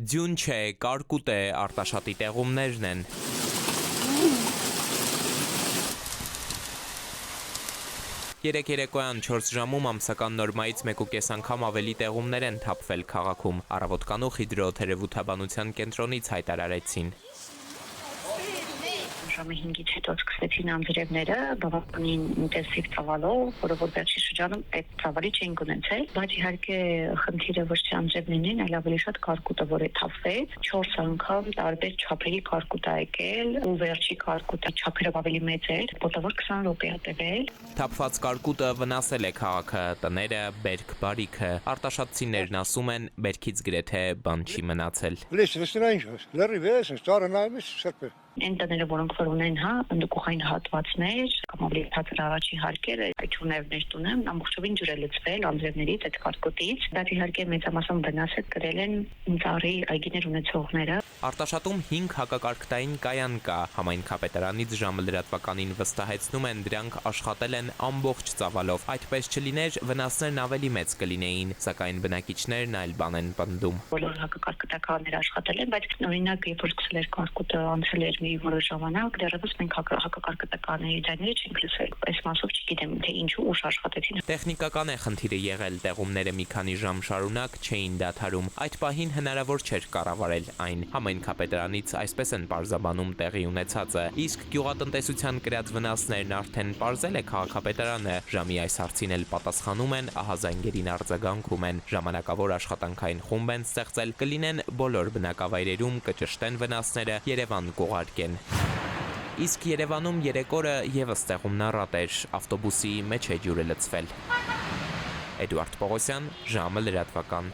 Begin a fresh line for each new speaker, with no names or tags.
Ձյուն չէ, կարկուտ է, Արտաշատի տեղումներն են։ Երեկ երեկոյան 4 ժամում ամսական նորմայից 1.5 անգամ ավելի տեղումներ են թափվել քաղաքում, առավոտկանու հիդրոթերապևտաբանության կենտրոնից հայտարարեցին։
Ժամը 5-ից հետո սկսեցին անձրևները բավականին ինտենսիվ ծավալով, որը որ վերջի շրջանում այդ ծավալի չէին ունեցել, բայց իհարկե խնդիրը ոչ թե անձրևներն են, այլ ավելի շատ կարկուտը, որը թափվեց, 4 անգամ տարբեր չափերի կարկուտ ա եկել, ու վերջի կարկուտը չափերով ավելի մեծ էր, մոտավոր 20 րոպե ա տևել։
Թափված կարկուտը վնասել է քաղաքը, տները, բերք-բարիքը, արտաշատցիներն ասում են, բերքից գրեթե բան չի մնացել։
Այն տները, որոնք որ ունեն, ընդդուկուխային հատվածներ, կամ ավելի բարձր առաջի հարկերը, այդ ունևներ տունը ամբողջովին ջուր է լցվել անձրևներից, այդ կարկուտից, դա իհարկե մեծամասամբ վնաս է կրել են ծառի այգիներ ունեցողները։
Արտաշատում 5 հակակարգտային կայան կա, համայնքապետարանից ժամը լրատվականին վստահեցնում են, դրանք աշխատել են ամբողջ ծավալով, այդպես չլիներ վնասներն ավելի մեծ կլինեին, սակայն բնակիչներն այլ բան են պնդում։
Բոլոր հակակարգտականները աշխատել են, բայց օրինակ երբ որ սկսել էր կարկուտը անցել էր մի որոշ ժամանակ, դեռևս մենք հակակարգտականների ձայները չենք լսել։ Այս մասով չգիտեմ, թե ինչու ուշ աշխատեցին։
Տեխնիկական է խնդիրը եղել, տեղումները մի քանի ժամ շարունակ չէին դադարում, այդ պահին հնարավոր չէր կառավարել այն։ Համայնքապետարանից այսպես են պարզաբանում տեղի ունեցածը, իսկ գյուղատնտեսության կրած վնասներն արդեն պարզել է քաղաքապետարանը, ժամի այս հարցին էլ պատասխանում են, ահազանգերին արձագանքում են, ժամանակավոր աշխատանքային խումբ են ստեղծել, կլինեն բոլոր բնակավայրերում, կճշտեն վնասները, Երևան կուղարկեն։ Իսկ Երևանում երեք օրը ևս տեղումնառատ էր, ավտոբուսի մեջ է ջուրը լցվել։ Էդուարդ Պողոսյան, ժամը լրատվական։